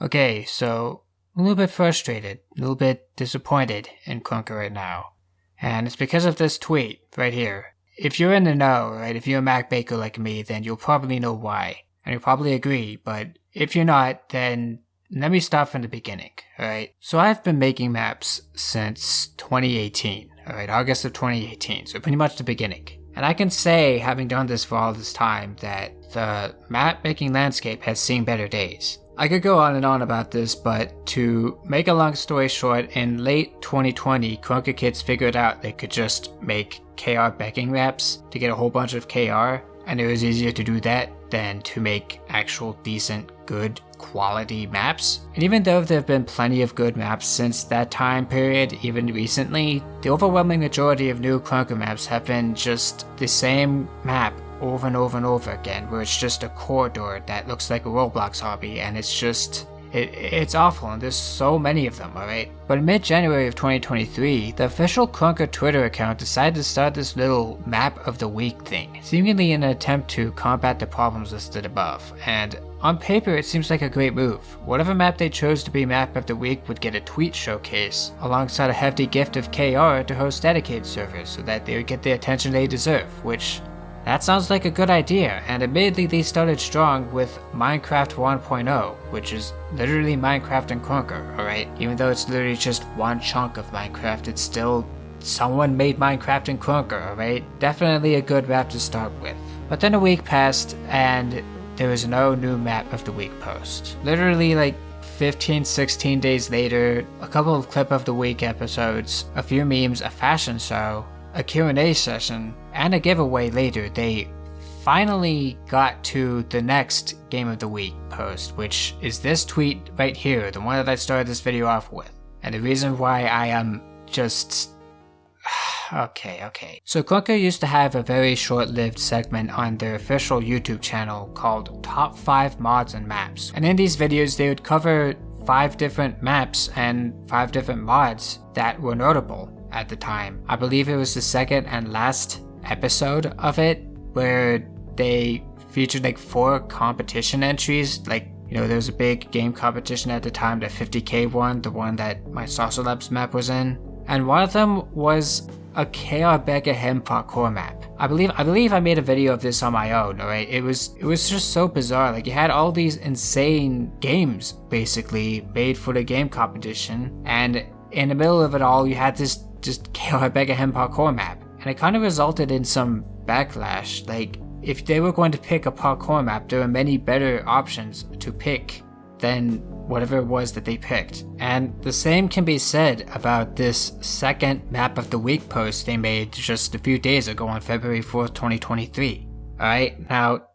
Okay, so I'm a little bit frustrated, a little bit disappointed in Krunker right now. And it's because of this tweet right here. If you're in the know, right, if you're a Mac Baker like me, then you'll probably know why. And you'll probably agree, but if you're not, then let me start from the beginning, alright? So I've been making maps since 2018, alright, August of 2018, so pretty much the beginning. And I can say, having done this for all this time, that the map making landscape has seen better days. I could go on and on about this, but to make a long story short, in late 2020, Krunker kids figured out they could just make KR backing maps to get a whole bunch of KR, and it was easier to do that than to make actual decent, good quality maps. And even though there have been plenty of good maps since that time period, even recently, the overwhelming majority of new Krunker maps have been just the same map over and over and over again, where it's just a corridor that looks like a Roblox hobby, and it's just, it's awful, and there's so many of them, alright? But in mid-January of 2023, the official Krunker Twitter account decided to start this little map of the week thing, seemingly in an attempt to combat the problems listed above, and on paper it seems like a great move. Whatever map they chose to be map of the week would get a tweet showcase, alongside a hefty gift of KR to host dedicated servers so that they would get the attention they deserve, which that sounds like a good idea, and admittedly they started strong with Minecraft 1.0, which is literally Minecraft and Krunker, alright? Even though it's literally just one chunk of Minecraft, it's still someone made Minecraft and Krunker, alright? Definitely a good map to start with. But then a week passed, and there was no new map of the week post. Literally like 15-16 days later, a couple of clip of the week episodes, a few memes, a fashion show, a Q&A session, and a giveaway later, they finally got to the next Game of the Week post, which is this tweet right here, the one that I started this video off with. And the reason why I am just... Okay. So Krunker used to have a very short-lived segment on their official YouTube channel called Top 5 Mods and Maps. And in these videos, they would cover 5 different maps and 5 different mods that were notable at the time. I believe it was the second and last episode of it where they featured like 4 competition entries. Like, you know, there was a big game competition at the time, the 50k one, the one that my Saucer Labs map was in. And one of them was a KR Beggar Hem parkour map. I believe I made a video of this on my own, alright? It was just so bizarre. Like, you had all these insane games basically made for the game competition, and in the middle of it all you had this just KR Beggar Hem parkour map. And it kind of resulted in some backlash. Like, if they were going to pick a parkour map, there were many better options to pick than whatever it was that they picked. And the same can be said about this second map of the week post they made just a few days ago on February 4th, 2023. Alright, now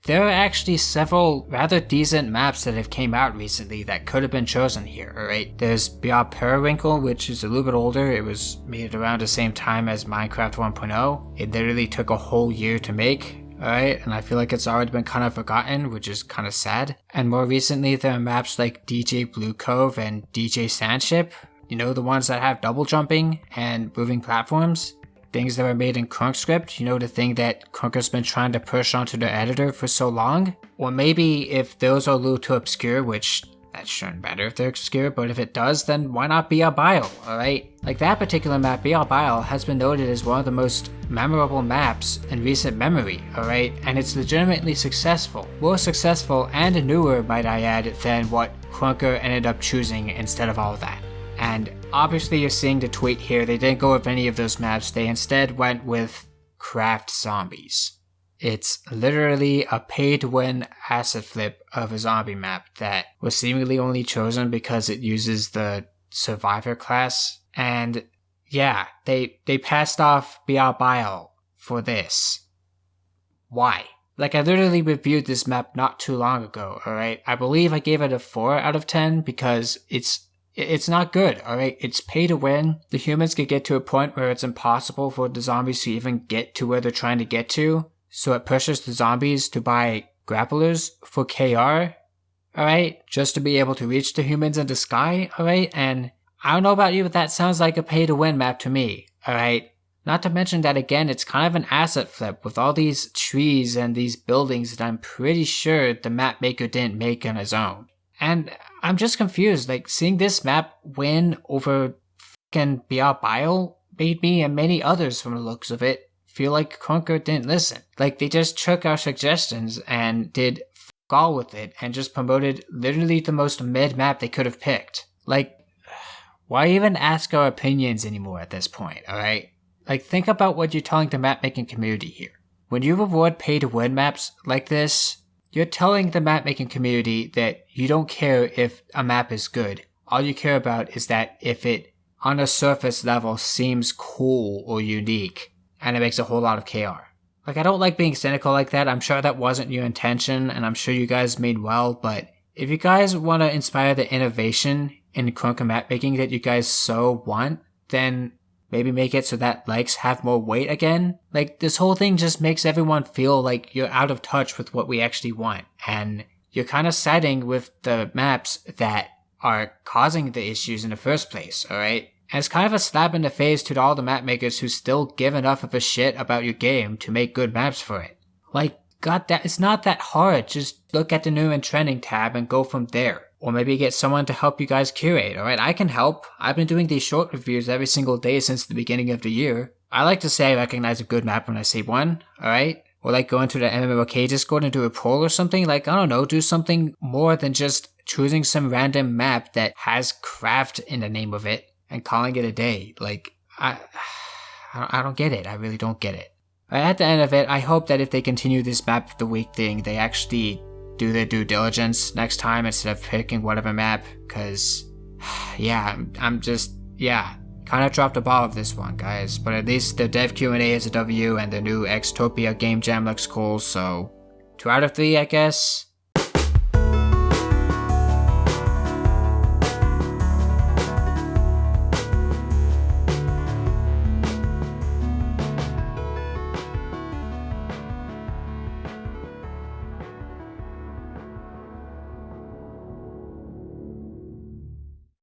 there are actually several rather decent maps that have came out recently that could have been chosen here, alright? There's Beyond Periwinkle, which is a little bit older. It was made around the same time as Minecraft 1.0. It literally took a whole year to make. Alright, and I feel like it's already been kind of forgotten, which is kind of sad. And more recently, there are maps like DJ Blue Cove and DJ Sandship. You know, the ones that have double jumping and moving platforms. Things that were made in CrunkScript, you know, the thing that Krunker's been trying to push onto their editor for so long. Or maybe if those are a little too obscure, which that shouldn't matter if they're obscure, but if it does, then why not BR Bile, alright? Like, that particular map, BR Bile, has been noted as one of the most memorable maps in recent memory, alright? And it's legitimately successful. More successful and newer, might I add, than what Krunker ended up choosing instead of all of that. And obviously you're seeing the tweet here, they didn't go with any of those maps, they instead went with Craft Zombies. It's literally a pay-to-win asset flip of a zombie map that was seemingly only chosen because it uses the Survivor class. And yeah, they passed off BR Bile for this. Why? Like, I literally reviewed this map not too long ago, alright? I believe I gave it a 4 out of 10 because it's not good, alright? It's pay to win. The humans could get to a point where it's impossible for the zombies to even get to where they're trying to get to. So it pushes the zombies to buy grapplers for KR, alright? Just to be able to reach the humans in the sky, alright? And I don't know about you, but that sounds like a pay to win map to me, alright? Not to mention that, again, it's kind of an asset flip with all these trees and these buildings that I'm pretty sure the map maker didn't make on his own. And I'm just confused. Like, seeing this map win over fucking BR Bio made me and many others from the looks of it feel like Krunker didn't listen. Like, they just took our suggestions and did fuck all with it and just promoted literally the most mid map they could have picked. Like, why even ask our opinions anymore at this point, alright? Like, think about what you're telling the map making community here. When you reward pay to win maps like this, you're telling the map making community that you don't care if a map is good. All you care about is that if it, on a surface level, seems cool or unique, and it makes a whole lot of KR. Like, I don't like being cynical like that. I'm sure that wasn't your intention, and I'm sure you guys mean well, but if you guys want to inspire the innovation in Krunker map making that you guys so want, then maybe make it so that likes have more weight again. Like, this whole thing just makes everyone feel like you're out of touch with what we actually want, and you're kind of siding with the maps that are causing the issues in the first place, alright? And it's kind of a slap in the face to all the map makers who still give enough of a shit about your game to make good maps for it. Like, god, it's not that hard. Just look at the new and trending tab and go from there. Or maybe get someone to help you guys curate, alright? I can help. I've been doing these short reviews every single day since the beginning of the year. I like to say I recognize a good map when I see one, alright? Or like go into the MMOK Discord and do a poll or something. Like, I don't know, do something more than just choosing some random map that has craft in the name of it and calling it a day. Like, I don't get it. I really don't get it. At the end of it, I hope that if they continue this map of the week thing, they actually do their due diligence next time instead of picking whatever map, because, yeah, I'm just, kind of dropped the ball of this one, guys. But at least the dev Q&A is a W, and the new Xtopia game jam looks cool, so 2 out of 3, I guess.